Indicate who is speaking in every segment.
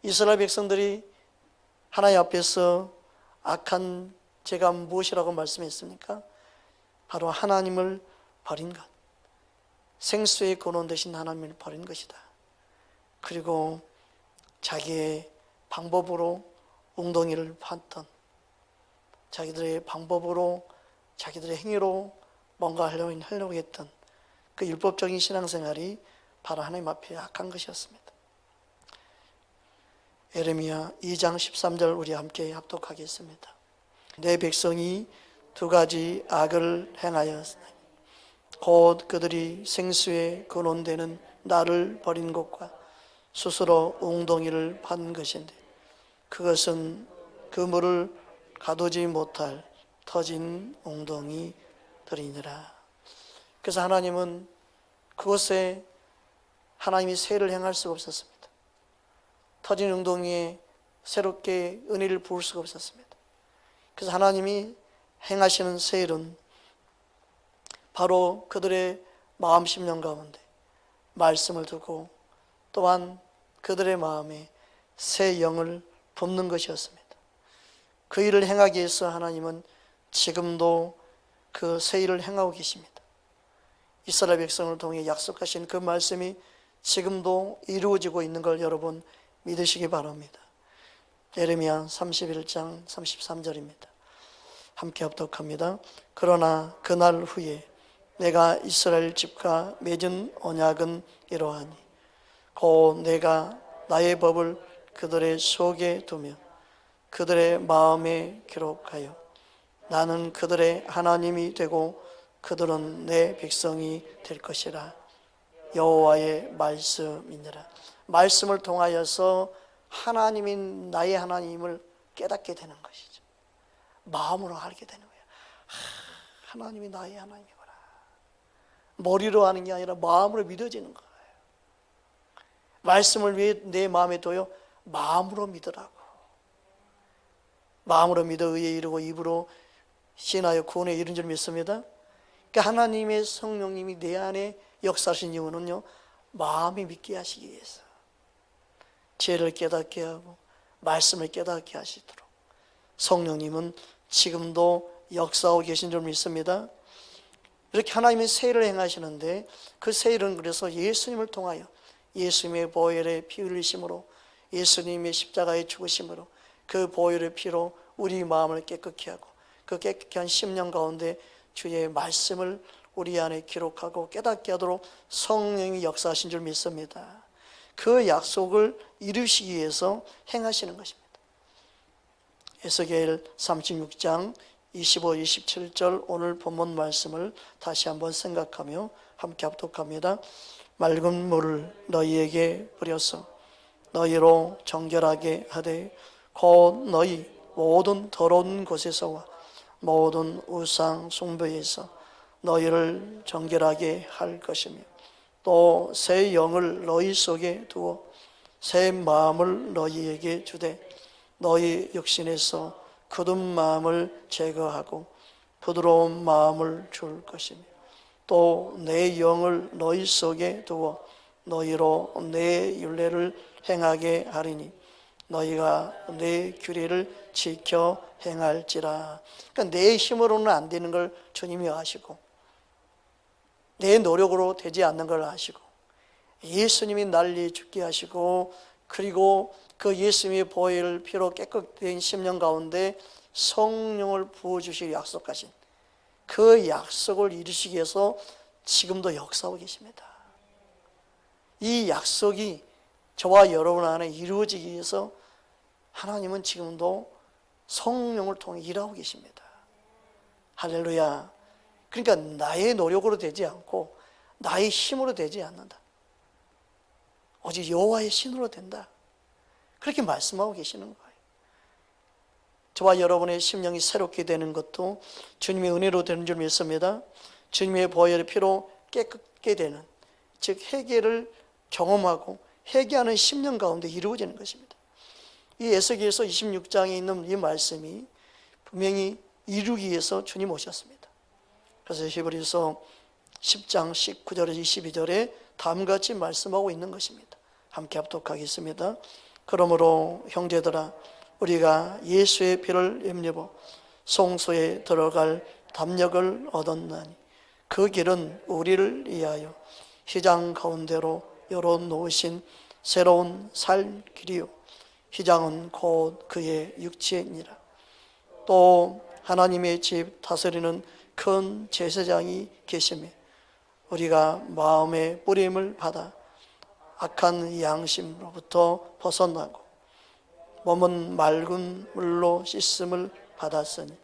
Speaker 1: 이스라엘 백성들이 하나님 앞에서 악한 죄가 무엇이라고 말씀했습니까? 바로 하나님을 버린 것, 생수의 근원 되신 하나님을 버린 것이다. 그리고 자기의 방법으로 웅덩이를 팠던, 자기들의 방법으로 자기들의 행위로 뭔가 하려고 했던 그 율법적인 신앙생활이 바로 하나님 앞에 악한 것이었습니다. 예레미야 2장 13절 우리 함께 합독하겠습니다. 내 백성이 두 가지 악을 행하였으니 곧 그들이 생수의 근원되는 나를 버린 것과 스스로 웅덩이를 판 것인데 그것은 그 물을 가두지 못할 터진 웅덩이들이니라. 그래서 하나님은 그곳에 하나님이 세를 행할 수가 없었습니다. 터진 웅덩이에 새롭게 은혜를 부을 수가 없었습니다. 그래서 하나님이 행하시는 세일은 바로 그들의 마음 심령 가운데 말씀을 두고 또한 그들의 마음에 새 영을 붓는 것이었습니다. 그 일을 행하기 위해서 하나님은 지금도 그 새 일을 행하고 계십니다. 이스라엘 백성을 통해 약속하신 그 말씀이 지금도 이루어지고 있는 걸 여러분 믿으시기 바랍니다. 예레미야 31장 33절입니다. 함께 합독합니다. 그러나 그날 후에 내가 이스라엘 집과 맺은 언약은 이러하니 곧 내가 나의 법을 그들의 속에 두며 그들의 마음에 기록하여 나는 그들의 하나님이 되고 그들은 내 백성이 될 것이라. 여호와의 말씀이니라. 말씀을 통하여서 하나님이 나의 하나님을 깨닫게 되는 것이죠. 마음으로 알게 되는 거예요. 하나님이 나의 하나님이구나. 머리로 하는 게 아니라 마음으로 믿어지는 거예요. 말씀을 왜 내 마음에 둬요? 마음으로 믿으라고. 마음으로 믿어 의에 이르고 입으로 신하여 구원에 이른 줄 믿습니다. 그러니까 하나님의 성령님이 내 안에 역사하신 이유는요, 마음이 믿게 하시기 위해서 죄를 깨닫게 하고 말씀을 깨닫게 하시도록 성령님은 지금도 역사하고 계신 줄 믿습니다. 이렇게 하나님의 세일을 행하시는데 그 세일은 그래서 예수님을 통하여 예수님의 보혈의 피 흘리심으로 예수님의 십자가의 죽으심으로 그 보혈의 피로 우리 마음을 깨끗게 하고 그 깨끗한 심령 가운데 주의 말씀을 우리 안에 기록하고 깨닫게 하도록 성령이 역사하신 줄 믿습니다. 그 약속을 이루시기 위해서 행하시는 것입니다. 에스겔 36장 25, 27절 오늘 본문 말씀을 다시 한번 생각하며 함께 합독합니다. 맑은 물을 너희에게 뿌려서 너희로 정결하게 하되 곧 너희 모든 더러운 곳에서와 모든 우상 숭배에서 너희를 정결하게 할 것이며 또 새 영을 너희 속에 두어 새 마음을 너희에게 주되 너희 육신에서 굳은 마음을 제거하고 부드러운 마음을 줄 것이며 또 내 영을 너희 속에 두어 너희로 내 율례를 행하게 하리니 너희가 내 규례를 지켜 행할지라. 그러니까 내 힘으로는 안 되는 걸 주님이 아시고 내 노력으로 되지 않는 걸 아시고 예수님이 날 위해 죽게 하시고 그리고 그 예수님의 보혈 피로 깨끗된 심령 가운데 성령을 부어주시기 약속하신 그 약속을 이루시기 위해서 지금도 역사하고 계십니다. 이 약속이 저와 여러분 안에 이루어지기 위해서 하나님은 지금도 성령을 통해 일하고 계십니다. 할렐루야. 그러니까 나의 노력으로 되지 않고 나의 힘으로 되지 않는다. 오직 여호와의 신으로 된다. 그렇게 말씀하고 계시는 거예요. 저와 여러분의 심령이 새롭게 되는 것도 주님의 은혜로 되는 줄 믿습니다. 주님의 보혈의 피로 깨끗게 되는, 즉 회개를 경험하고 회개하는 심령 가운데 이루어지는 것입니다. 이 에스겔서 26장에 있는 이 말씀이 분명히 이루기 위해서 주님 오셨습니다. 그래서 히브리서 10장 19절에서 22절에 다음과 같이 말씀하고 있는 것입니다. 함께 합독하겠습니다. 그러므로 형제들아, 우리가 예수의 피를 힘입어 성소에 들어갈 담력을 얻었나니 그 길은 우리를 위하여 휘장 가운데로 열어놓으신 새로운 살 길이요 휘장은 곧 그의 육체이니라. 또 하나님의 집 다스리는 큰 제사장이 계시며 우리가 마음의 뿌림을 받아 악한 양심으로부터 벗어나고 몸은 맑은 물로 씻음을 받았으니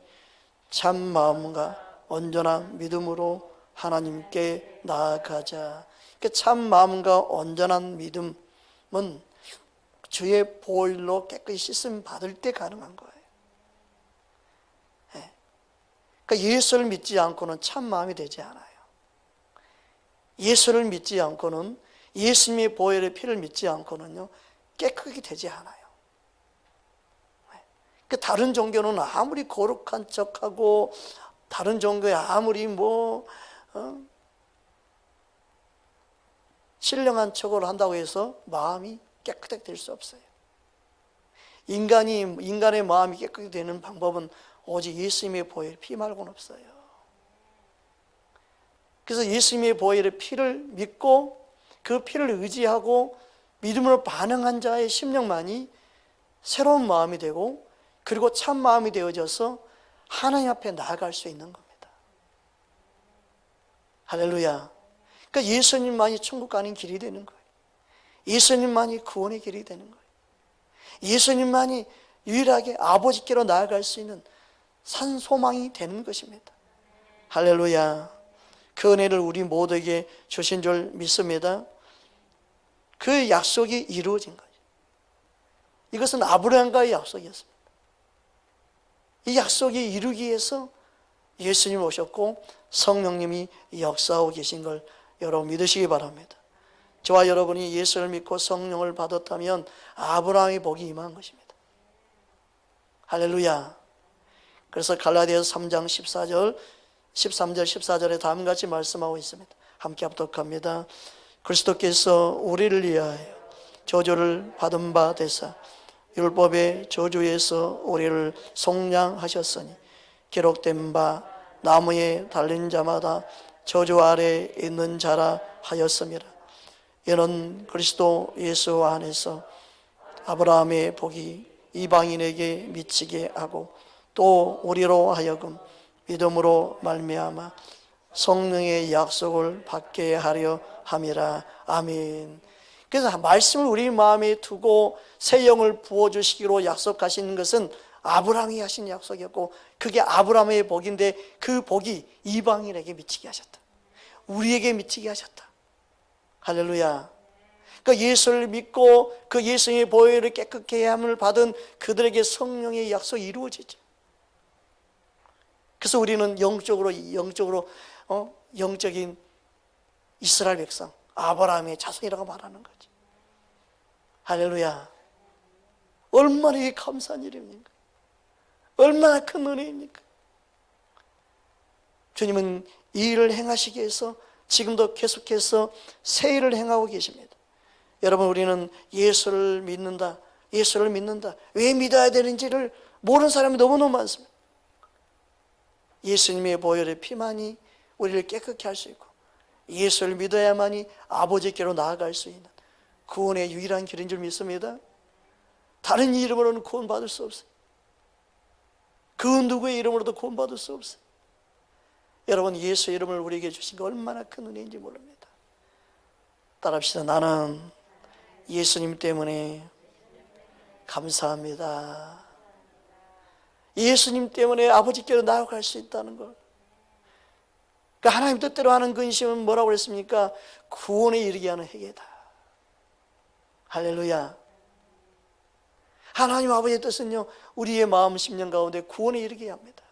Speaker 1: 참 마음과 온전한 믿음으로 하나님께 나아가자. 참 마음과 온전한 믿음은 주의 보혈로 깨끗이 씻음 받을 때 가능한 거예요. 그러니까 예수를 믿지 않고는 참 마음이 되지 않아요. 예수를 믿지 않고는, 예수님의 보혈의 피를 믿지 않고는요 깨끗이 되지 않아요. 그 다른 종교는 아무리 거룩한 척하고 다른 종교에 아무리 신령한 척을 한다고 해서 마음이 깨끗하게 될 수 없어요. 인간의 마음이 깨끗하게 되는 방법은 오직 예수님의 보혈 피 말고는 없어요. 그래서 예수님의 보혈의 피를 믿고 그 피를 의지하고 믿음으로 반응한 자의 심령만이 새로운 마음이 되고 그리고 참 마음이 되어져서 하나님 앞에 나아갈 수 있는 겁니다. 할렐루야. 그러니까 예수님만이 천국 가는 길이 되는 거예요. 예수님만이 구원의 길이 되는 거예요. 예수님만이 유일하게 아버지께로 나아갈 수 있는 산 소망이 되는 것입니다. 할렐루야. 그 은혜를 우리 모두에게 주신 줄 믿습니다. 그 약속이 이루어진 거예요. 이것은 아브라함과의 약속이었습니다. 이 약속이 이루기 위해서 예수님이 오셨고 성령님이 역사하고 계신 걸 여러분 믿으시기 바랍니다. 저와 여러분이 예수를 믿고 성령을 받았다면 아브라함의 복이 임한 것입니다. 할렐루야. 그래서 갈라디아서 3장 13절 14절에 다음과 같이 말씀하고 있습니다. 함께 합독합니다. 그리스도께서 우리를 위하여 저주를 받은 바 되사 율법의 저주에서 우리를 속량하셨으니 기록된 바 나무에 달린 자마다 저주 아래 있는 자라 하였음이라. 이는 그리스도 예수 안에서 아브라함의 복이 이방인에게 미치게 하고 또 우리로 하여금 믿음으로 말미암아 성령의 약속을 받게 하려 함이라. 아멘. 그래서 말씀을 우리 마음에 두고 새 영을 부어주시기로 약속하시는 것은 아브라함이 하신 약속이었고 그게 아브라함의 복인데 그 복이 이방인에게 미치게 하셨다. 우리에게 미치게 하셨다. 할렐루야. 그러니까 예수를 믿고 그 예수님의 보혈을 깨끗게 함을 받은 그들에게 성령의 약속이 이루어지죠. 그래서 우리는 영적인 이스라엘 백성, 아브라함의 자손이라고 말하는 거죠. 할렐루야. 얼마나 이게 감사한 일입니까? 얼마나 큰 은혜입니까? 주님은 이 일을 행하시기 위해서 지금도 계속해서 새 일을 행하고 계십니다. 여러분, 우리는 예수를 믿는다. 왜 믿어야 되는지를 모르는 사람이 너무너무 많습니다. 예수님의 보혈의 피만이 우리를 깨끗게 할 수 있고 예수를 믿어야만이 아버지께로 나아갈 수 있는 구원의 유일한 길인 줄 믿습니다. 다른 이름으로는 구원받을 수 없어요. 그 누구의 이름으로도 구원받을 수 없어요. 여러분, 예수 이름을 우리에게 주신 게 얼마나 큰 은혜인지 모릅니다. 따라합시다. 나는 예수님 때문에 감사합니다. 예수님 때문에 아버지께로 나아갈 수 있다는 걸. 그러니까 하나님 뜻대로 하는 근심은 뭐라고 그랬습니까? 구원에 이르게 하는 회개다. 할렐루야. 하나님 아버지의 뜻은요, 우리의 마음 심령 가운데 구원에 이르게 합니다.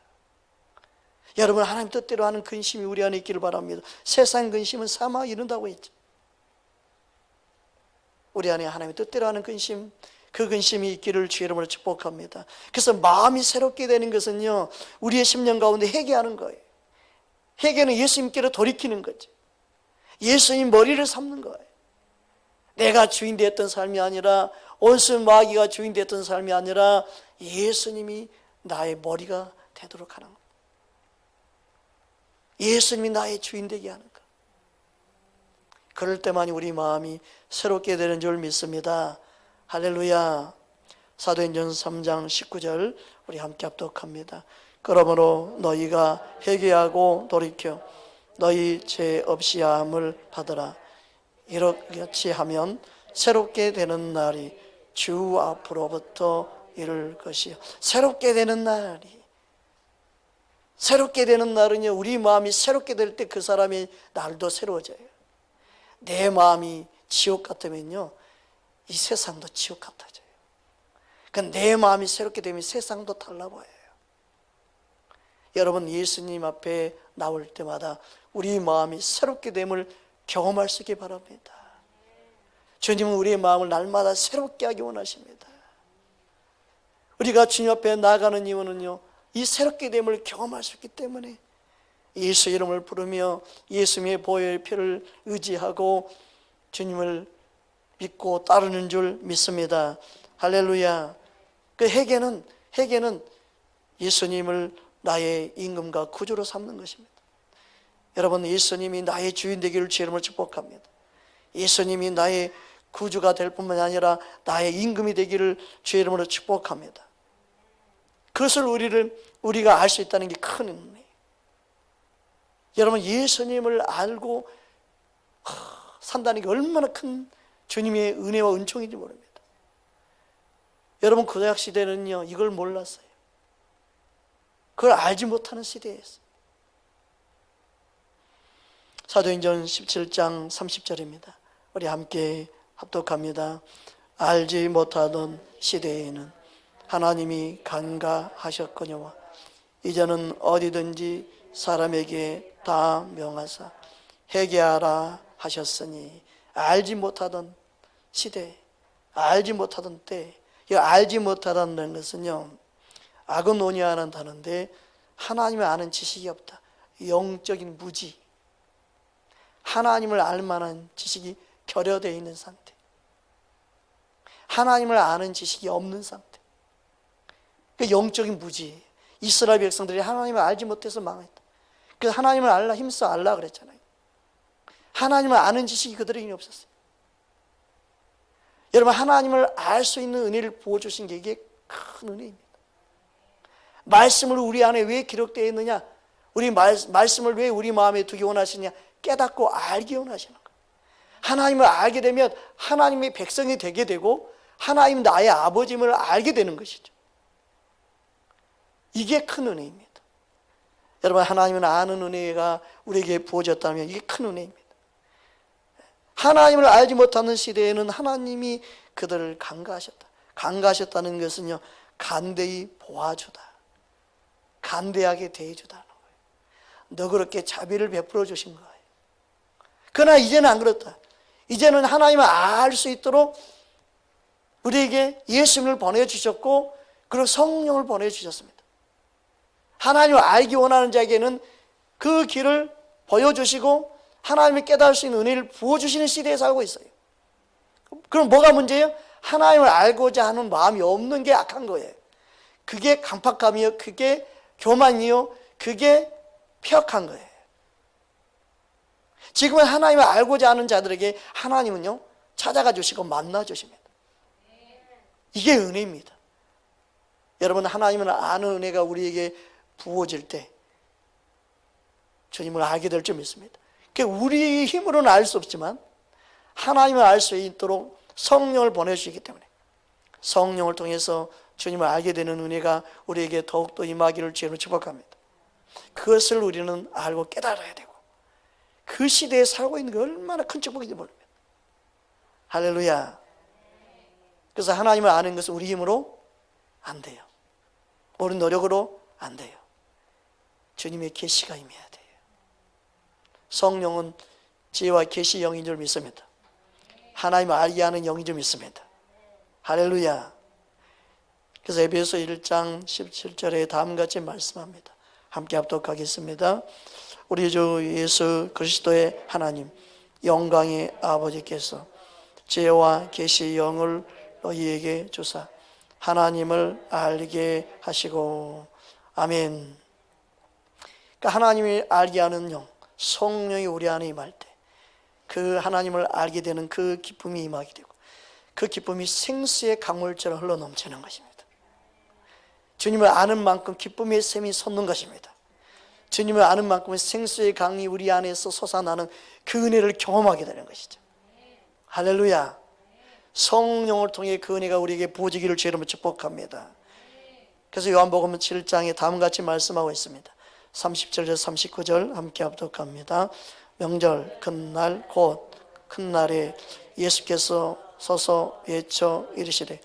Speaker 1: 여러분, 하나님 뜻대로 하는 근심이 우리 안에 있기를 바랍니다. 세상 근심은 사망에 이른다고 했죠. 우리 안에 하나님의 뜻대로 하는 근심, 그 근심이 있기를 주의 이름으로 축복합니다. 그래서 마음이 새롭게 되는 것은요, 우리의 심령 가운데 회개하는 거예요. 회개는 예수님께로 돌이키는 거죠. 예수님 머리를 삼는 거예요. 내가 주인 되었던 삶이 아니라 온순 마귀가 주인 됐던 삶이 아니라 예수님이 나의 머리가 되도록 하는 것. 예수님이 나의 주인 되게 하는 것. 그럴 때만이 우리 마음이 새롭게 되는 줄 믿습니다. 할렐루야. 사도행전 3장 19절 우리 함께 합독합니다. 그러므로 너희가 회개하고 돌이켜 너희 죄 없이 함을 받으라. 이렇게 하면 새롭게 되는 날이 주 앞으로부터 이룰 것이요. 새롭게 되는 날이, 새롭게 되는 날은요, 우리 마음이 새롭게 될 때 그 사람의 날도 새로워져요. 내 마음이 지옥 같으면요, 이 세상도 지옥 같아져요. 그러니까 내 마음이 새롭게 되면 세상도 달라 보여요. 여러분, 예수님 앞에 나올 때마다 우리 마음이 새롭게 됨을 경험할 수 있기 바랍니다. 주님은 우리의 마음을 날마다 새롭게 하기 원하십니다. 우리가 주님 앞에 나아가는 이유는요, 이 새롭게 됨을 경험할 수 있기 때문에 예수 이름을 부르며 예수님의 보혈의 피를 의지하고 주님을 믿고 따르는 줄 믿습니다. 할렐루야. 그 회개는 예수님을 나의 임금과 구주로 삼는 것입니다. 여러분, 예수님이 나의 주인 되기를 주의 이름으로 축복합니다. 예수님이 나의 구주가 될 뿐만 아니라 나의 임금이 되기를 주의 이름으로 축복합니다. 그것을 우리가 알 수 있다는 게 큰 은혜예요. 여러분, 예수님을 알고 산다는 게 얼마나 큰 주님의 은혜와 은총인지 모릅니다. 여러분, 구약 시대는요, 이걸 몰랐어요. 그걸 알지 못하는 시대였어요. 사도행전 17장 30절입니다. 우리 함께 합독합니다. 알지 못하던 시대에는 하나님이 간과하셨거니와 이제는 어디든지 사람에게 다 명하사 회개하라 하셨으니, 알지 못하던 시대, 알지 못하던 때, 이 알지 못하다는 것은요, 아그노니아라는 단어인데 하나님을 아는 지식이 없다. 영적인 무지, 하나님을 알 만한 지식이 결여되어 있는 상태, 하나님을 아는 지식이 없는 상태, 그 영적인 무지. 이스라엘 백성들이 하나님을 알지 못해서 망했다. 그래서 하나님을 알라, 힘써 알라 그랬잖아요. 하나님을 아는 지식이 그들에게 없었어요. 여러분, 하나님을 알 수 있는 은혜를 부어주신 게 이게 큰 은혜입니다. 말씀을 우리 안에 왜 기록되어 있느냐, 우리 말씀을 왜 우리 마음에 두기 원하시냐, 깨닫고 알기 원하시는 거예요. 하나님을 알게 되면 하나님의 백성이 되게 되고 하나님 나의 아버지임을 알게 되는 것이죠. 이게 큰 은혜입니다. 여러분, 하나님을 아는 은혜가 우리에게 부어졌다면 이게 큰 은혜입니다. 하나님을 알지 못하는 시대에는 하나님이 그들을 간과하셨다. 간과하셨다는 것은요, 간대히 보아주다, 간대하게 대해주다는 거예요. 너그럽게 자비를 베풀어 주신 거예요. 그러나 이제는 안 그렇다. 이제는 하나님을 알 수 있도록 우리에게 예수님을 보내주셨고, 그리고 성령을 보내주셨습니다. 하나님을 알기 원하는 자에게는 그 길을 보여주시고 하나님을 깨달을 수 있는 은혜를 부어주시는 시대에 살고 있어요. 그럼 뭐가 문제예요? 하나님을 알고자 하는 마음이 없는 게 악한 거예요. 그게 강팍함이요, 그게 교만이요, 그게 폐역한 거예요. 지금은 하나님을 알고자 하는 자들에게 하나님은요, 찾아가 주시고 만나 주십니다. 이게 은혜입니다. 여러분, 하나님을 아는 은혜가 우리에게 부어질 때 주님을 알게 될 줄 믿습니다. 우리 힘으로는 알 수 없지만 하나님을 알 수 있도록 성령을 보내주시기 때문에 성령을 통해서 주님을 알게 되는 은혜가 우리에게 더욱더 임하기를 주님으로 축복합니다. 그것을 우리는 알고 깨달아야 되고, 그 시대에 살고 있는 게 얼마나 큰 축복인지 모릅니다. 할렐루야. 그래서 하나님을 아는 것은 우리 힘으로 안 돼요. 우리 노력으로 안 돼요. 주님의 계시가 임해야 돼요. 성령은 지혜와 계시 영인 줄 믿습니다. 하나님을 알게 하는 영인 줄 믿습니다. 할렐루야. 그래서 에베소 1장 17절에 다음같이 말씀합니다. 함께 합독하겠습니다. 우리 주 예수 그리스도의 하나님, 영광의 아버지께서 지혜와 계시 영을 너희에게 주사 하나님을 알게 하시고. 아멘. 그러니까 하나님을 알게 하는 영, 성령이 우리 안에 임할 때 그 하나님을 알게 되는 그 기쁨이 임하게 되고, 그 기쁨이 생수의 강물처럼 흘러 넘치는 것입니다. 주님을 아는 만큼 기쁨의 샘이 솟는 것입니다. 주님을 아는 만큼 생수의 강이 우리 안에서 솟아나는 그 은혜를 경험하게 되는 것이죠. 할렐루야. 성령을 통해 그 은혜가 우리에게 부어지기를 주의 이름으로 축복합니다. 그래서 요한복음 7장에 다음과 같이 말씀하고 있습니다. 37절 39절 함께 합독합니다. 명절 큰날 곧 큰날에 예수께서 서서 외쳐 이르시되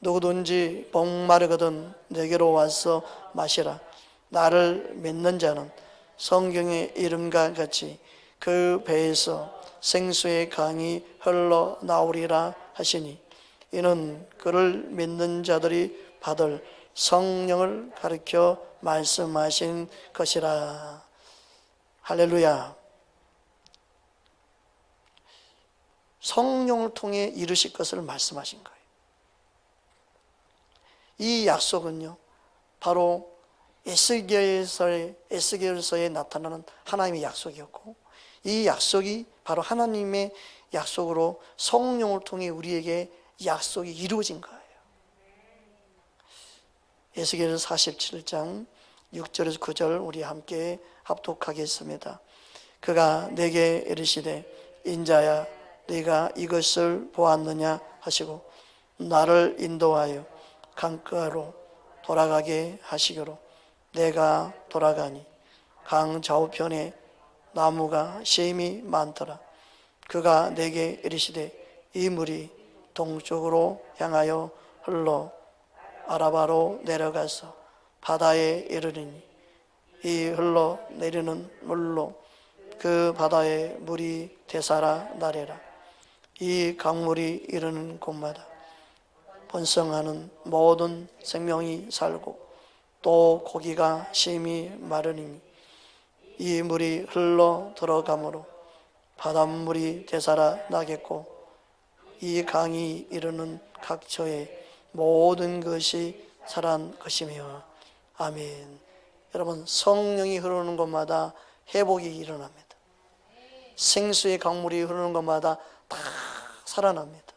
Speaker 1: 누구든지 목마르거든 내게로 와서 마시라. 나를 믿는 자는 성경의 이름과 같이 그 배에서 생수의 강이 흘러나오리라 하시니 이는 그를 믿는 자들이 받을 성령을 가르쳐 말씀하신 것이라. 할렐루야. 성령을 통해 이루실 것을 말씀하신 거예요. 이 약속은요, 바로 에스겔서에 나타나는 하나님의 약속이었고, 이 약속이 바로 하나님의 약속으로 성령을 통해 우리에게 약속이 이루어진 거예요. 에스겔 47장 6절에서 9절 우리 함께 합독하겠습니다. 그가 내게 이르시되 인자야 네가 이것을 보았느냐 하시고 나를 인도하여 강가로 돌아가게 하시기로 내가 돌아가니 강 좌우편에 나무가 심히 많더라. 그가 내게 이르시되 이 물이 동쪽으로 향하여 흘러 아라바로 내려가서 바다에 이르리니 이 흘러 내리는 물로 그 바다의 물이 되살아나리라. 이 강물이 이르는 곳마다 번성하는 모든 생명이 살고 또 고기가 심히 마르니 이 물이 흘러 들어가므로 바닷물이 되살아나겠고 이 강이 이르는 각처에 모든 것이 살아난 것이며. 아멘. 여러분, 성령이 흐르는 곳마다 회복이 일어납니다. 생수의 강물이 흐르는 곳마다 다 살아납니다.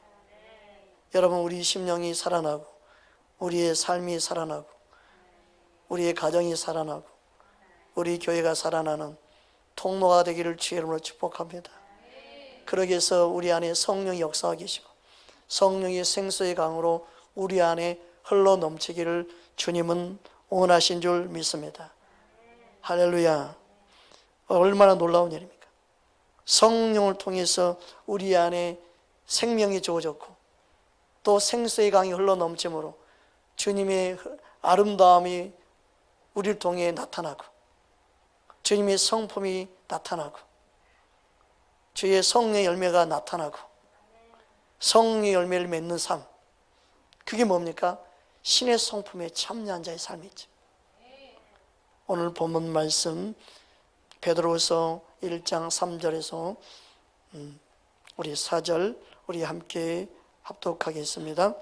Speaker 1: 여러분, 우리 심령이 살아나고 우리의 삶이 살아나고 우리의 가정이 살아나고 우리 교회가 살아나는 통로가 되기를 주의 이름으로 축복합니다. 그러기 위해서 우리 안에 성령이 역사하고 계시고 성령의 생수의 강으로 우리 안에 흘러 넘치기를 주님은 원하신 줄 믿습니다. 할렐루야. 얼마나 놀라운 일입니까? 성령을 통해서 우리 안에 생명이 주어졌고 또 생수의 강이 흘러 넘침으로 주님의 아름다움이 우리를 통해 나타나고 주님의 성품이 나타나고 주의 성령의 열매가 나타나고 성령의 열매를 맺는 삶, 그게 뭡니까? 신의 성품에 참여한 자의 삶이죠. 오늘 본문 말씀 베드로후서 1장 3절에서 우리 4절 우리 함께 합독하겠습니다.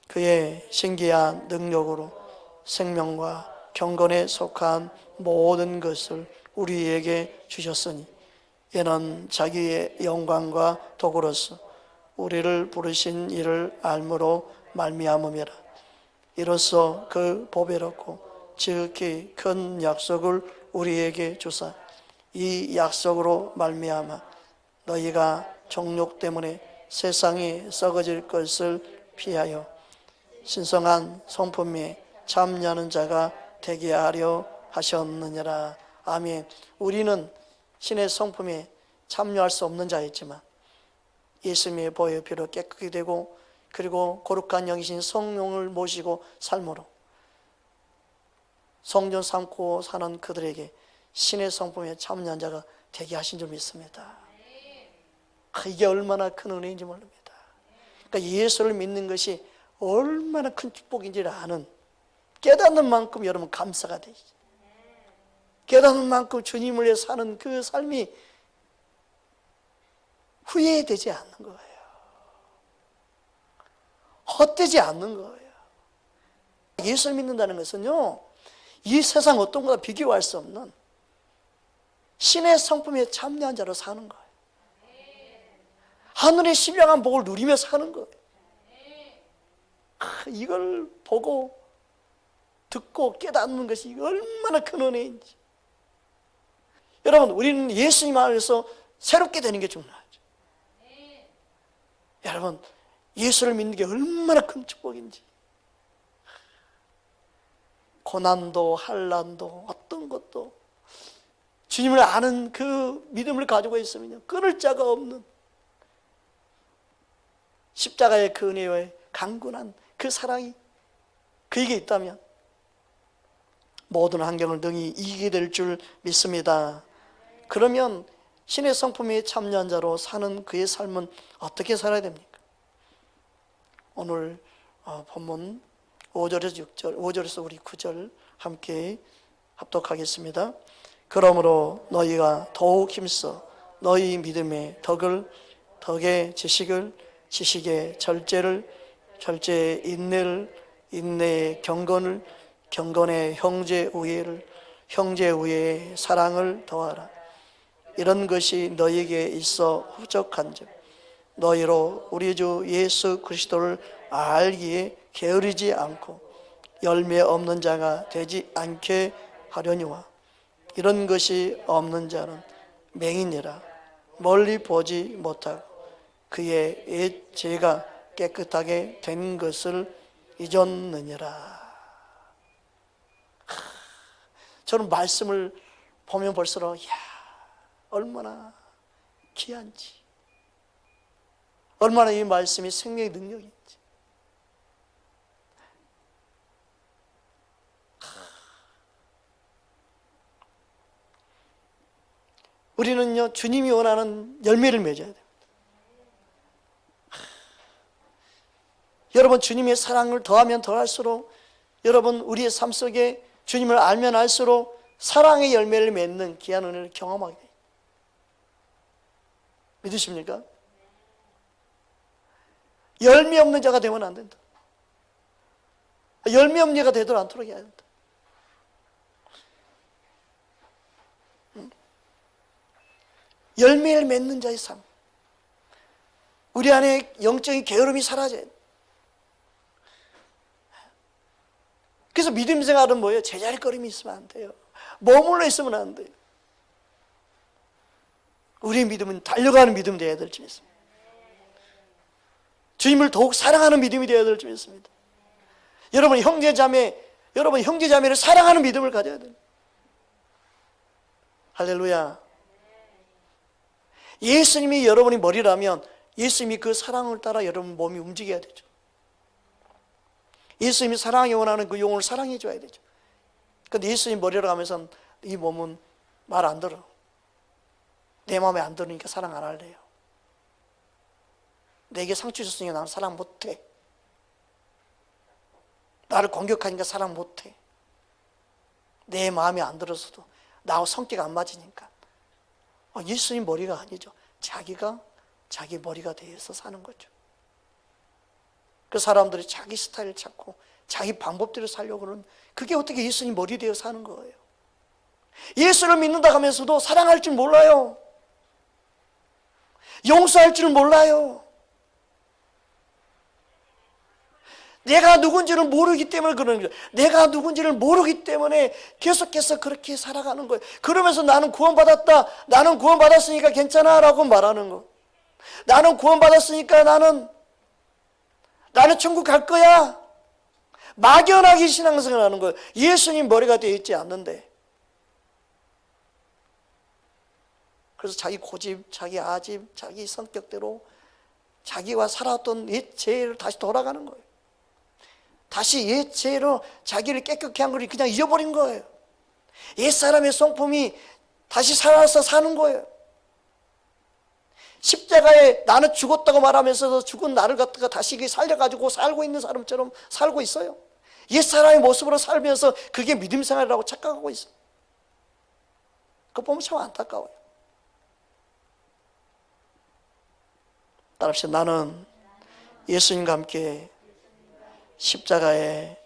Speaker 1: 그의 신기한 능력으로 생명과 경건에 속한 모든 것을 우리에게 주셨으니 이는 자기의 영광과 도구로서 우리를 부르신 이를 알므로 말미암음이라. 이로써 그 보배롭고 지극히 큰 약속을 우리에게 주사 이 약속으로 말미암아 너희가 정욕 때문에 세상이 썩어질 것을 피하여 신성한 성품에 참여하는 자가 되게 하려 하셨느니라. 아멘. 우리는 신의 성품에 참여할 수 없는 자였지만 예수님의 보혈 피로 깨끗이 되고 그리고 거룩한 영이신 성령을 모시고 삶으로 성전 삼고 사는 그들에게 신의 성품에 참여한 자가 되게 하신 줄 믿습니다. 이게 얼마나 큰 은혜인지 모릅니다. 그러니까 예수를 믿는 것이 얼마나 큰 축복인지를 아는, 깨닫는 만큼 여러분 감사가 되시죠. 깨닫는 만큼 주님을 위해 사는 그 삶이 후회되지 않는 거예요. 헛되지 않는 거예요. 예수를 믿는다는 것은요, 이 세상 어떤 것과 비교할 수 없는 신의 성품에 참여한 자로 사는 거예요. 하늘의 신령한 복을 누리며 사는 거예요. 이걸 보고 듣고 깨닫는 것이 얼마나 큰 은혜인지. 여러분, 우리는 예수님 안에서 새롭게 되는 게 중요하죠. 여러분, 예수를 믿는 게 얼마나 큰 축복인지. 고난도 환난도 어떤 것도 주님을 아는 그 믿음을 가지고 있으면요, 끊을 자가 없는 십자가의 그 은혜와 강건한 그 사랑이 그에게 있다면 모든 환경을 능히 이기게 될 줄 믿습니다. 그러면 신의 성품에 참여한 자로 사는 그의 삶은 어떻게 살아야 됩니까? 오늘 본문 5절에서 6절, 5절에서 우리 9절 함께 합독하겠습니다. 그러므로 너희가 더욱 힘써 너희 믿음의 덕의 지식의 절제의 인내를, 인내의 경건의 형제 우애의 사랑을 더하라. 이런 것이 너희에게 있어 후적한즉 너희로 우리 주 예수 그리스도를 알기에 게으르지 않고 열매 없는 자가 되지 않게 하려니와 이런 것이 없는 자는 맹인이라 멀리 보지 못하고 그의 옛 죄가 깨끗하게 된 것을 잊었느니라. 저는 말씀을 보면 볼수록 얼마나 귀한지, 얼마나 이 말씀이 생명의 능력인지. 우리는요, 주님이 원하는 열매를 맺어야 됩니다. 여러분, 주님의 사랑을 더하면 더할수록 여러분, 우리의 삶 속에 주님을 알면 알수록 사랑의 열매를 맺는 귀한 은혜를 경험하게 됩니다. 믿으십니까? 열매 없는 자가 되면 안 된다. 열매 없는 자가 되도록 않도록 해야 된다. 열매를 맺는 자의 삶. 우리 안에 영적인 게으름이 사라져야 돼. 그래서 믿음 생활은 뭐예요? 제자리거림이 있으면 안 돼요. 머물러 있으면 안 돼요. 우리의 믿음은 달려가는 믿음이 되어야 될 줄 믿습니다. 주님을 더욱 사랑하는 믿음이 되어야 될 줄 믿습니다. 여러분 형제자매를 사랑하는 믿음을 가져야 돼요. 할렐루야. 예수님이 여러분이 머리라면 예수님이 그 사랑을 따라 여러분 몸이 움직여야 되죠. 예수님이 사랑이 원하는 그 영혼을 사랑해 줘야 되죠. 그런데 예수님 머리라고 하면서 이 몸은 말 안 들어. 내 마음에 안 들으니까 사랑 안 할래요. 내게 상처 줬으니까 나는 사랑 못해. 나를 공격하니까 사랑 못해. 내 마음에 안 들어서도 나하고 성격 안 맞으니까. 예수님 머리가 아니죠. 자기가 자기 머리가 되어서 사는 거죠. 그 사람들이 자기 스타일을 찾고 자기 방법대로 살려고 하는, 그게 어떻게 예수님 머리 되어 사는 거예요. 예수를 믿는다 하면서도 사랑할 줄 몰라요. 용서할 줄 몰라요. 내가 누군지를 모르기 때문에 그러는 거예요. 내가 누군지를 모르기 때문에 계속해서 그렇게 살아가는 거예요. 그러면서 나는 구원받았다, 나는 구원받았으니까 괜찮아 라고 말하는 거. 나는 구원받았으니까 나는 천국 갈 거야. 막연하게 신앙생활 하는 거예요. 예수님 머리가 되어 있지 않는데. 그래서 자기 고집, 자기 아집, 자기 성격대로 자기와 살았던 옛 죄를 다시 돌아가는 거예요. 다시 옛 죄로 자기를 깨끗게 한 걸 그냥 잊어버린 거예요. 옛 사람의 성품이 다시 살아서 사는 거예요. 십자가에 나는 죽었다고 말하면서도 죽은 나를 갖다가 다시 살려가지고 살고 있는 사람처럼 살고 있어요. 옛 사람의 모습으로 살면서 그게 믿음 생활이라고 착각하고 있어요. 그거 보면 참 안타까워요. 따라합시다. 나는 예수님과 함께 십자가에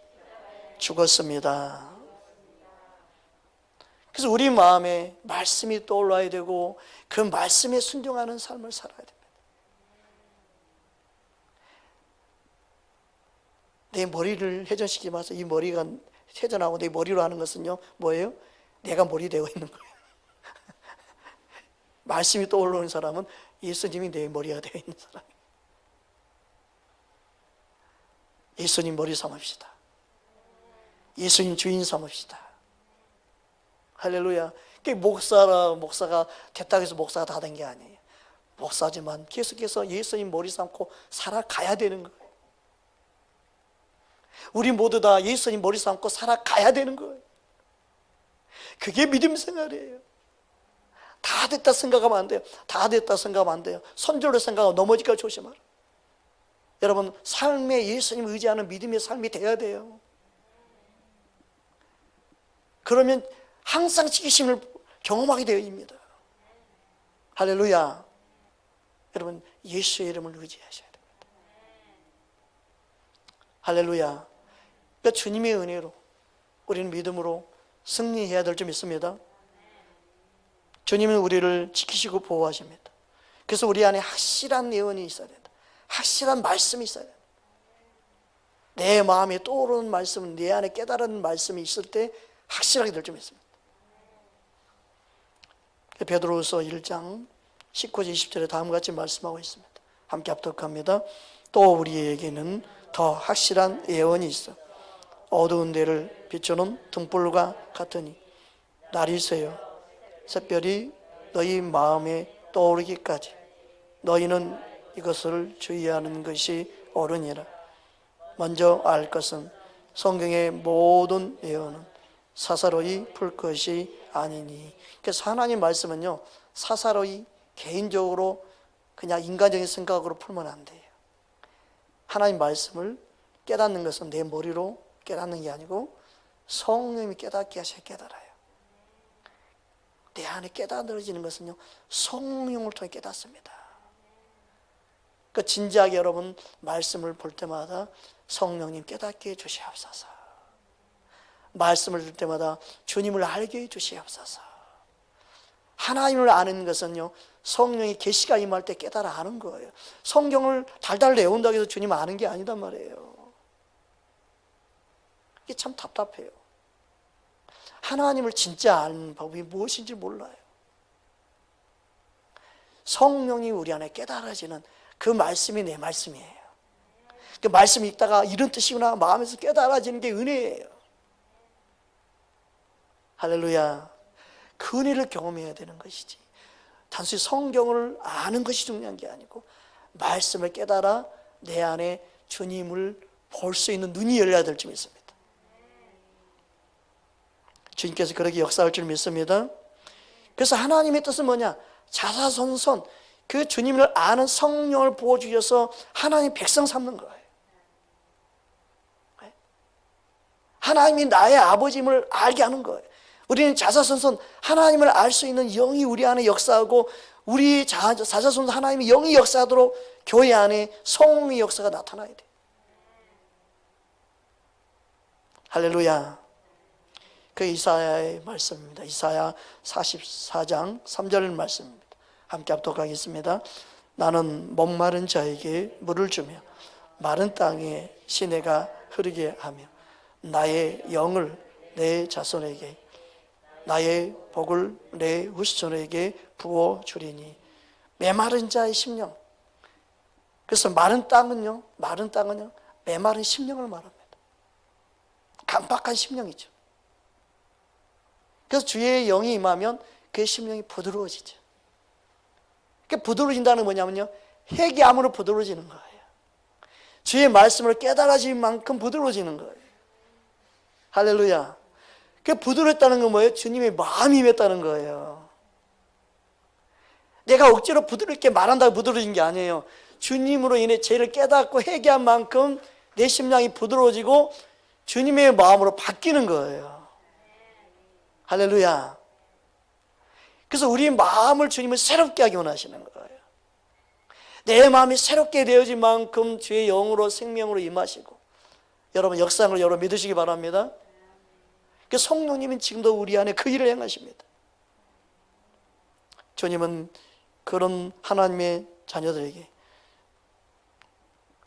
Speaker 1: 죽었습니다. 그래서 우리 마음에 말씀이 떠올라야 되고 그 말씀에 순종하는 삶을 살아야 됩니다. 내 머리를 회전시키지 마서 이 머리가 회전하고 내 머리로 하는 것은요 뭐예요? 내가 머리 되어 있는 거예요. 말씀이 떠오르는 사람은 예수님이 내 머리가 되어 있는 사람이에요. 예수님 머리 삼읍시다. 예수님 주인 삼읍시다. 할렐루야. 목사가 됐다고 해서 목사가 다 된 게 아니에요. 목사지만 계속해서 예수님 머리 삼고 살아가야 되는 거예요. 우리 모두 다 예수님 머리 삼고 살아가야 되는 거예요. 그게 믿음 생활이에요. 다 됐다 생각하면 안 돼요. 다 됐다 생각하면 안 돼요. 선절로 생각하고 넘어질까 조심하라. 여러분 삶에 예수님 의지하는 믿음의 삶이 돼야 돼요. 그러면 항상 지키심을 경험하게 되어입니다. 할렐루야. 여러분 예수의 이름을 의지하셔야 됩니다. 할렐루야. 그러니까 주님의 은혜로 우리는 믿음으로 승리해야 될 점 있습니다. 주님은 우리를 지키시고 보호하십니다. 그래서 우리 안에 확실한 예언이 있어야 된다. 확실한 말씀이 있어야 된다. 내 마음에 떠오르는 말씀은 내 안에 깨달은 말씀이 있을 때 확실하게 될 점이 있습니다. 베드로후서 1장 19절 20절에 다음과 같이 말씀하고 있습니다. 함께 합독합니다. 또 우리에게는 더 확실한 예언이 있어 어두운 데를 비추는 등불과 같으니 날이 새어 샛별이 너희 마음에 떠오르기까지 너희는 이것을 주의하는 것이 옳으니라. 먼저 알 것은 성경의 모든 예언은 사사로이 풀 것이 아니니. 그래서 하나님 말씀은요 사사로이 개인적으로 그냥 인간적인 생각으로 풀면 안 돼요. 하나님 말씀을 깨닫는 것은 내 머리로 깨닫는 게 아니고 성령님이 깨닫게 하셔야 깨달아요. 내 안에 깨달아지는 것은요 성령을 통해 깨닫습니다. 그러니까 진지하게 여러분 말씀을 볼 때마다 성령님 깨닫게 해주시옵소서. 말씀을 들 때마다 주님을 알게 해주시옵소서. 하나님을 아는 것은요 성령의 계시가 임할 때 깨달아 아는 거예요. 성경을 달달 외운다고 해서 주님 아는 게 아니단 말이에요. 이게 참 답답해요. 하나님을 진짜 아는 법이 무엇인지 몰라요. 성령이 우리 안에 깨달아지는 그 말씀이 내 말씀이에요. 그 말씀 읽다가 이런 뜻이구나 마음에서 깨달아지는 게 은혜예요. 할렐루야. 그 은혜를 경험해야 되는 것이지 단순히 성경을 아는 것이 중요한 게 아니고 말씀을 깨달아 내 안에 주님을 볼 수 있는 눈이 열려야 될 점이 있습니다. 주님께서 그렇게 역사할 줄 믿습니다. 그래서 하나님의 뜻은 뭐냐? 자사손손 그 주님을 아는 성령을 부어주셔서 하나님 백성 삼는 거예요. 하나님이 나의 아버지임을 알게 하는 거예요. 우리는 자사손손 하나님을 알 수 있는 영이 우리 안에 역사하고 우리 자사손손 하나님이 영이 역사하도록 교회 안에 성령의 역사가 나타나야 돼요. 할렐루야. 그 이사야의 말씀입니다. 이사야 44장 3절 말씀입니다. 함께 합독하겠습니다. 나는 목마른 자에게 물을 주며 마른 땅에 시내가 흐르게 하며 나의 영을 내 자손에게 나의 복을 내 후손에게 부어주리니. 메마른 자의 심령. 그래서 마른 땅은요 메마른 심령을 말합니다. 강박한 심령이죠. 그래서 주의 영이 임하면 그의 심령이 부드러워지죠. 그러니까 부드러워진다는 건 뭐냐면요 회개함으로 부드러워지는 거예요. 주의 말씀을 깨달아질 만큼 부드러워지는 거예요. 할렐루야. 그 부드러웠다는 건 뭐예요? 주님의 마음이 임했다는 거예요. 내가 억지로 부드럽게 말한다고 부드러워진 게 아니에요. 주님으로 인해 죄를 깨닫고 회개한 만큼 내 심령이 부드러워지고 주님의 마음으로 바뀌는 거예요. 할렐루야. 그래서 우리 마음을 주님은 새롭게 하기 원하시는 거예요. 내 마음이 새롭게 되어진 만큼 주의 영으로 생명으로 임하시고 여러분 역사한 걸 여러분 믿으시기 바랍니다. 그 성령님은 지금도 우리 안에 그 일을 행하십니다. 주님은 그런 하나님의 자녀들에게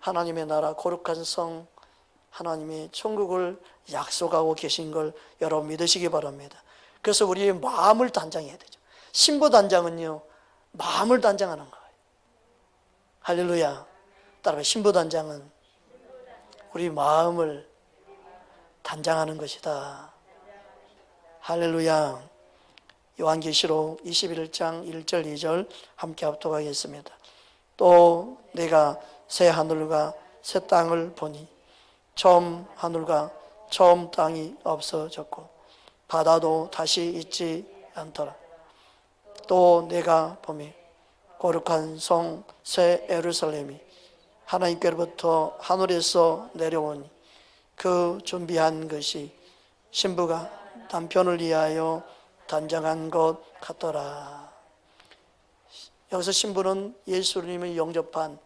Speaker 1: 하나님의 나라, 거룩한 성, 하나님의 천국을 약속하고 계신 걸 여러분 믿으시기 바랍니다. 그래서 우리의 마음을 단장해야 되죠. 신부 단장은요, 마음을 단장하는 거예요. 할렐루야. 따라서 신부 단장은 우리 마음을 단장하는 것이다. 할렐루야. 요한계시록 21장 1절 2절 함께 합독하겠습니다. 또 내가 새 하늘과 새 땅을 보니 처음 하늘과 처음 땅이 없어졌고 바다도 다시 있지 않더라. 또 내가 보니 거룩한 성 새 예루살렘이 하나님께로부터 하늘에서 내려오니 그 준비한 것이 신부가 남편을 위하여 단장한 것 같더라. 여기서 신부는 예수님을 영접한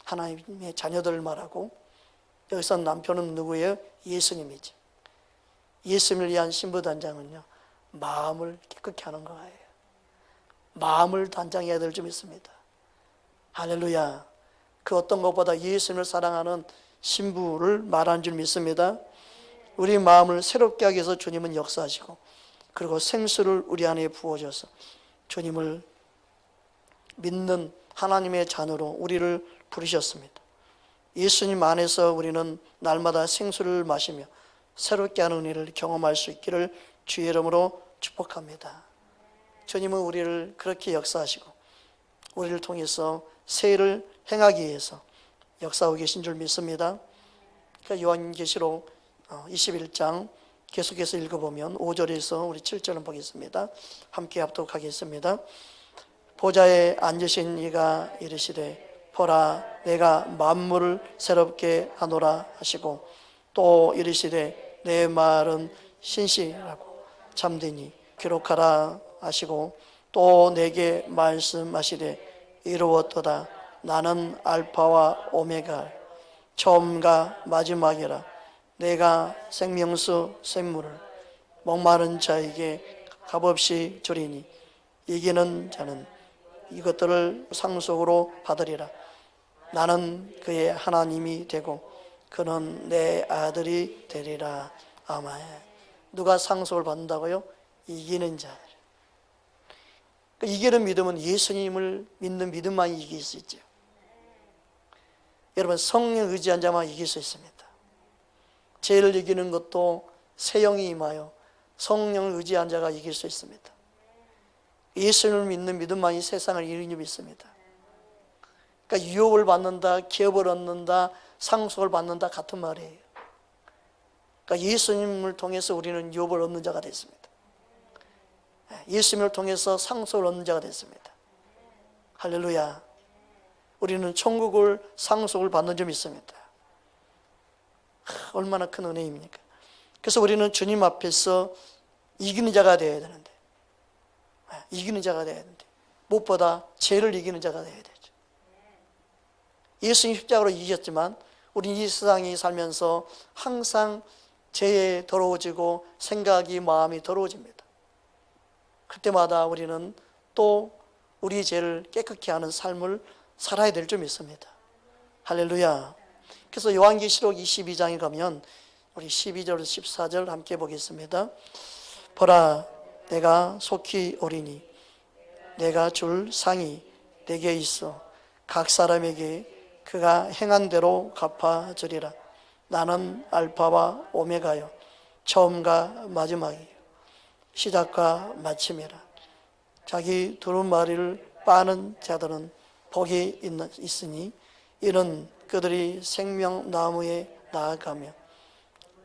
Speaker 1: 하나님의 자녀들을 말하고, 여기서 남편은 누구예요? 예수님이죠. 예수님을 위한 신부 단장은요, 마음을 깨끗게 하는 거예요. 마음을 단장해야 될 점 있습니다. 할렐루야. 그 어떤 것보다 예수님을 사랑하는 신부를 말하는 줄 믿습니다. 우리 마음을 새롭게 하기 위해서 주님은 역사하시고, 그리고 생수를 우리 안에 부어줘서 주님을 믿는 하나님의 자녀로 우리를 부르셨습니다. 예수님 안에서 우리는 날마다 생수를 마시며 새롭게 하는 은혜를 경험할 수 있기를 주의 이름으로 축복합니다. 주님은 우리를 그렇게 역사하시고 우리를 통해서 새 일을 행하기 위해서 역사하고 계신 줄 믿습니다. 그러니까 요한계시록 21장 계속해서 읽어보면 5절에서 우리 7절을 보겠습니다. 함께 합독하겠습니다. 보좌에 앉으신 이가 이르시되 보라 내가 만물을 새롭게 하노라 하시고, 또 이르시되 내 말은 신실하고 참되니 기록하라 하시고, 또 내게 말씀하시되 이루었도다. 나는 알파와 오메가 처음과 마지막이라. 내가 생명수 샘물을 목마른 자에게 값없이 주리니 이기는 자는 이것들을 상속으로 받으리라. 나는 그의 하나님이 되고 그는 내 아들이 되리라. 아멘. 누가 상속을 받는다고요? 이기는 자. 이기는 믿음은 예수님을 믿는 믿음만 이길 수 있죠. 여러분, 성령 의지한 자만 이길 수 있습니다. 죄를 이기는 것도 새 영이 임하여 성령을 의지한 자가 이길 수 있습니다. 예수님을 믿는 믿음만이 세상을 이기는 줄 믿습니다. 그러니까 유업을 받는다, 기업을 얻는다, 상속을 받는다 같은 말이에요. 그러니까 예수님을 통해서 우리는 유업을 얻는 자가 됐습니다. 예수님을 통해서 상속을 얻는 자가 됐습니다. 할렐루야. 우리는 천국을 상속을 받는 줄 믿습니다. 얼마나 큰 은혜입니까? 그래서 우리는 주님 앞에서 이기는 자가 되어야 되는데, 이기는 자가 되어야 되는데, 무엇보다 죄를 이기는 자가 되어야 되죠. 예수님 십자가로 이기셨지만 우리는 이 세상에 살면서 항상 죄에 더러워지고 생각이, 마음이 더러워집니다. 그때마다 우리는 또 우리 죄를 깨끗게 하는 삶을 살아야 될 줄 믿습니다. 할렐루야. 그래서 요한계시록 22장에 가면 우리 12절 14절 함께 보겠습니다. 보라 내가 속히 오리니 내가 줄 상이 내게 있어 각 사람에게 그가 행한 대로 갚아주리라. 나는 알파와 오메가요 처음과 마지막이요 시작과 마침이라. 자기 두루마리를 빠는 자들은 복이 있으니 이는 그들이 생명나무에 나아가며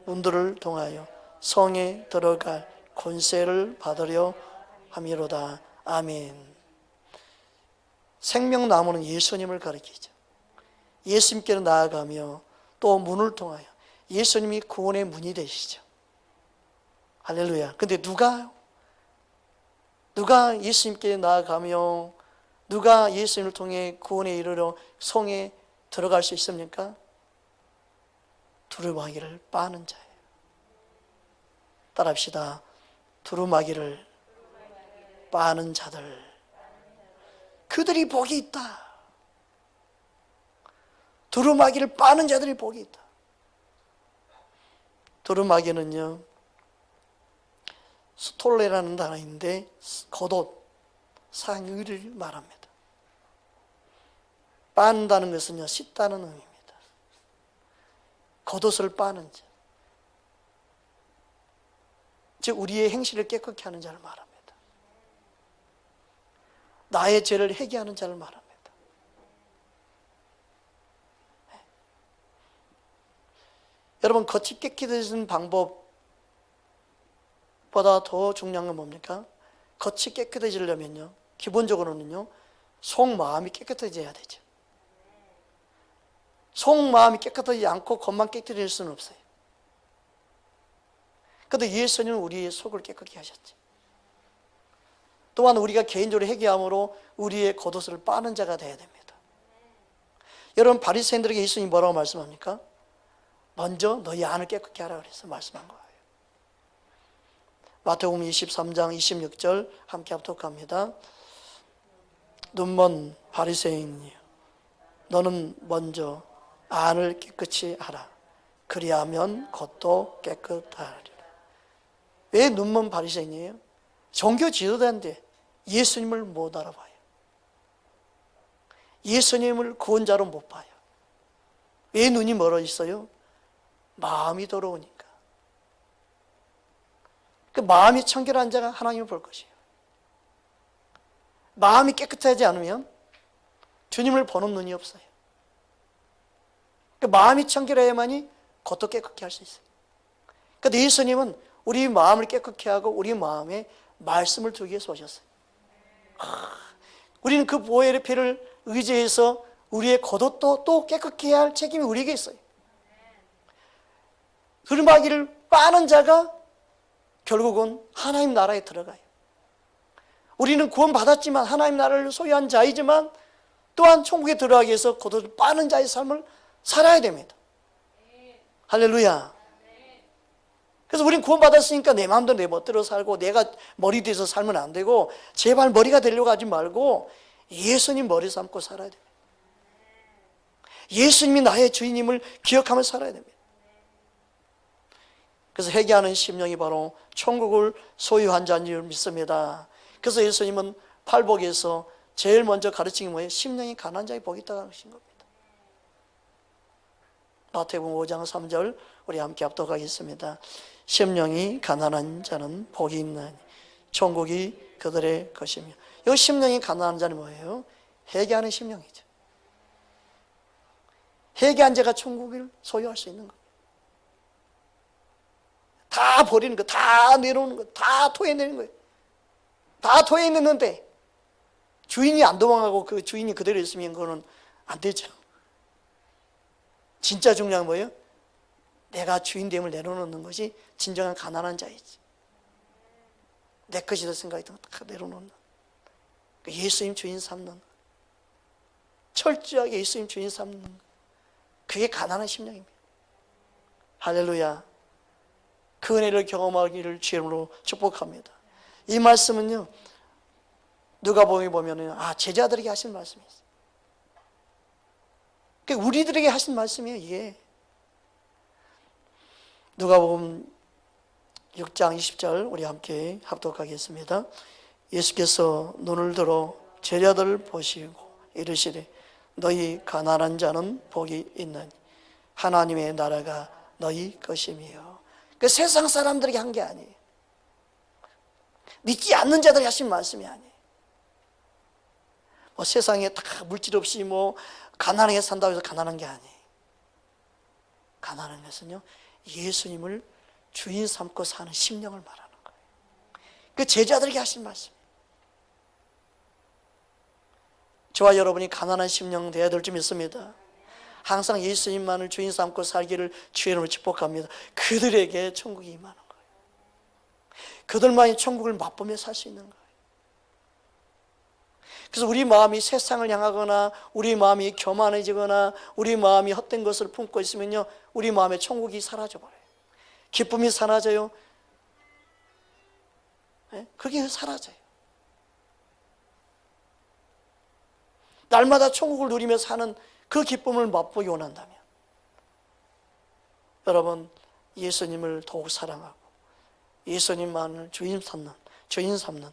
Speaker 1: 문들을 통하여 성에 들어갈 권세를 받으려 함이로다. 아멘. 생명나무는 예수님을 가리키죠. 예수님께로 나아가며 또 문을 통하여 예수님이 구원의 문이 되시죠. 할렐루야. 근데 누가 예수님께 나아가며 누가 예수님을 통해 구원에 이르러 성에 들어갈 수 있습니까? 두루마기를 빠는 자예요. 따라합시다. 두루마기를 빠는 자들, 그들이 복이 있다. 두루마기를 빠는 자들이 복이 있다. 두루마기는요, 스톨레라는 단어인데 겉옷, 상의를 말합니다. 빤다는 것은요, 씻다는 의미입니다. 겉옷을 빠는 자, 즉 우리의 행실을 깨끗게 하는 자를 말합니다. 나의 죄를 회개하는 자를 말합니다. 여러분, 겉이 깨끗해지는 방법보다 더 중요한 건 뭡니까? 겉이 깨끗해지려면요, 기본적으로는요, 속마음이 깨끗해져야 되죠. 속마음이 깨끗하지 않고 겉만 깨끗해질 수는 없어요. 그런데 예수님은 우리의 속을 깨끗게 하셨죠. 또한 우리가 개인적으로 회개함으로 우리의 겉옷을 빠는 자가 되어야 됩니다. 여러분, 바리새인들에게 예수님이 뭐라고 말씀합니까? 먼저 너희 안을 깨끗게 하라 그래서 말씀한 거예요. 마태복음 23장 26절 함께 합독합니다. 눈먼 바리새인이여, 너는 먼저 안을 깨끗이 하라. 그리하면 겉도 깨끗하리라. 왜 눈먼 바리새인이에요? 종교 지도자인데 예수님을 못 알아봐요. 예수님을 구원자로 못 봐요. 왜 눈이 멀어 있어요? 마음이 더러우니까. 그 마음이 청결한 자가 하나님을 볼 것이에요. 마음이 깨끗하지 않으면 주님을 보는 눈이 없어요. 그 마음이 청결해야만이 겉도 깨끗게 할 수 있어요. 그런데 예수님은 우리 마음을 깨끗게 하고 우리 마음에 말씀을 두기 위해서 오셨어요. 우리는 그 보혈의 피를 의지해서 우리의 겉옷도 또 깨끗게 해야 할 책임이 우리에게 있어요. 두루마기를 빠는 자가 결국은 하나님 나라에 들어가요. 우리는 구원받았지만 하나님 나라를 소유한 자이지만 또한 천국에 들어가기 위해서 겉옷을 빠는 자의 삶을 살아야 됩니다. 할렐루야. 그래서 우리는 구원받았으니까 내 마음대로 내 멋대로 살고 내가 머리 돼서 살면 안 되고 제발 머리가 되려고 하지 말고 예수님 머리 삼고 살아야 됩니다. 예수님이 나의 주인임을 기억하며 살아야 됩니다. 그래서 회개하는 심령이 바로 천국을 소유한 자인 줄 믿습니다. 그래서 예수님은 팔복에서 제일 먼저 가르친 게 뭐예요? 심령이 가난한 자의 복이 있다고 하신 겁니다. 마태복음 5장 3절 우리 함께 합독하겠습니다. 심령이 가난한 자는 복이 있나니 천국이 그들의 것이며. 이 심령이 가난한 자는 뭐예요? 회개하는 심령이죠. 회개한 자가 천국을 소유할 수 있는 거예요. 다 버리는 거, 다 내려오는 거, 다 토해내는 거예요. 다 토해내는데 주인이 안 도망가고 그 주인이 그대로 있으면 그거는 안 되죠. 진짜 중요한 건 뭐예요? 내가 주인됨을 내려놓는 것이 진정한 가난한 자이지. 내 것이다 생각이 다 내려놓는, 예수님 주인 삼는, 철저하게 예수님 주인 삼는, 그게 가난한 심령입니다. 할렐루야. 그 은혜를 경험하기를 주님으로 축복합니다. 이 말씀은요, 누가복음에 보면은 제자들에게 하신 말씀이 있어요. 그러니까 우리들에게 하신 말씀이에요, 이게. 누가복음 6장 20절 우리 함께 합독하겠습니다. 예수께서 눈을 들어 제자들을 보시고 이르시되 너희 가난한 자는 복이 있나니 하나님의 나라가 너희 것이며. 그 세상 사람들에게 한 게 아니에요. 믿지 않는 자들이 하신 말씀이 아니에요. 뭐 세상에 다 물질 없이 뭐 가난하게 산다고 해서 가난한 게 아니에요. 가난한 것은요, 예수님을 주인 삼고 사는 심령을 말하는 거예요. 그 제자들에게 하신 말씀이에요. 저와 여러분이 가난한 심령 되어야 될 줄 믿습니다. 항상 예수님만을 주인 삼고 살기를 주의 이름으로 축복합니다. 그들에게 천국이 임하는 거예요. 그들만이 천국을 맛보며 살 수 있는 거예요. 그래서 우리 마음이 세상을 향하거나 우리 마음이 교만해지거나 우리 마음이 헛된 것을 품고 있으면요, 우리 마음의 천국이 사라져버려요. 기쁨이 사라져요. 그게 사라져요. 날마다 천국을 누리며 사는 그 기쁨을 맛보기 원한다면 여러분, 예수님을 더욱 사랑하고 예수님만을 주인 삼는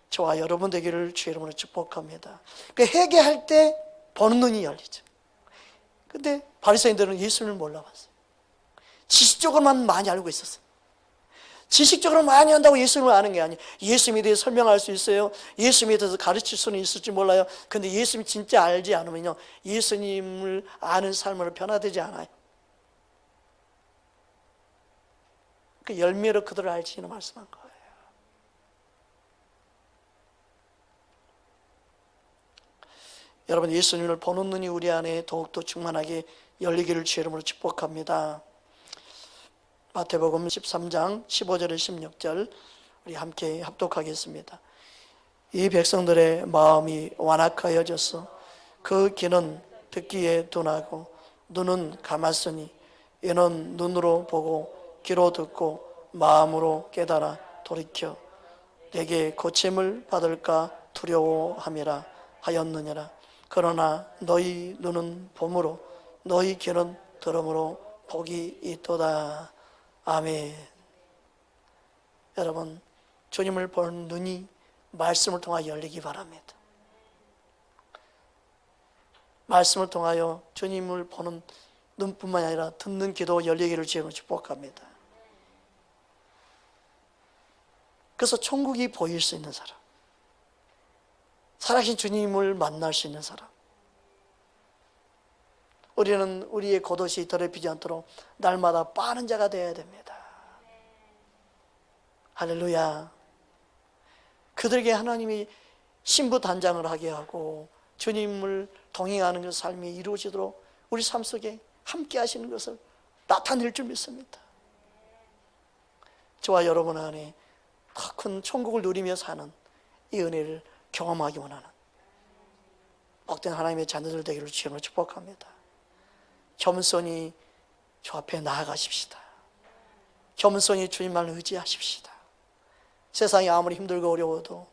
Speaker 1: 저와 여러분 되기를 주의 이름으로 축복합니다. 그 회개할 때 보는 눈이 열리죠. 근데 바리새인들은 예수님을 몰라봤어요. 지식적으로만 많이 알고 있었어요. 지식적으로 많이 한다고 예수님을 아는 게 아니에요. 예수님에 대해서 설명할 수 있어요. 예수님에 대해서 가르칠 수는 있을지 몰라요. 근데 예수님 진짜 알지 않으면요, 예수님을 아는 삶으로 변화되지 않아요. 그 열매로 그들을 알지는 말씀한 거예요. 여러분, 예수님을 보는 눈이 우리 안에 더욱더 충만하게 열리기를 주의 이름으로 축복합니다. 마태복음 13장 15절에 16절 우리 함께 합독하겠습니다. 이 백성들의 마음이 완악하여졌어 그 귀는 듣기에 둔하고 눈은 감았으니 이는 눈으로 보고 귀로 듣고 마음으로 깨달아 돌이켜 내게 고침을 받을까 두려워함이라 하였느니라. 그러나 너희 눈은 봄으로 너희 귀는 들음으로 복이 있도다. 아멘. 여러분, 주님을 보는 눈이 말씀을 통하여 열리기 바랍니다. 말씀을 통하여 주님을 보는 눈뿐만 아니라 듣는 귀도 열리기를 주님으로 축복합니다. 그래서 천국이 보일 수 있는 사람, 살아계신 주님을 만날 수 있는 사람, 우리는 우리의 겉옷이 더럽히지 않도록 날마다 빠는 자가 되어야 됩니다. 할렐루야. 그들에게 하나님이 신부단장을 하게 하고 주님을 동행하는 그 삶이 이루어지도록 우리 삶 속에 함께 하시는 것을 나타낼 줄 믿습니다. 저와 여러분 안에 더 큰 천국을 누리며 사는 이 은혜를 경험하기 원하는 복된 하나님의 자녀들 되기를 주님으로 축복합니다. 겸손히 주 앞에 나아가십시다. 겸손히 주님만 의지하십시다. 세상이 아무리 힘들고 어려워도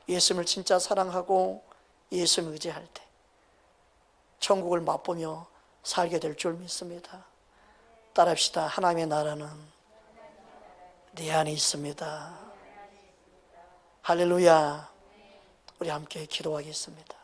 Speaker 1: 예수님을 진짜 사랑하고 예수님을 의지할 때 천국을 맛보며 살게 될 줄 믿습니다. 따라합시다. 하나님의 나라는 내 안에 있습니다. 할렐루야. 우리 함께 기도하겠습니다.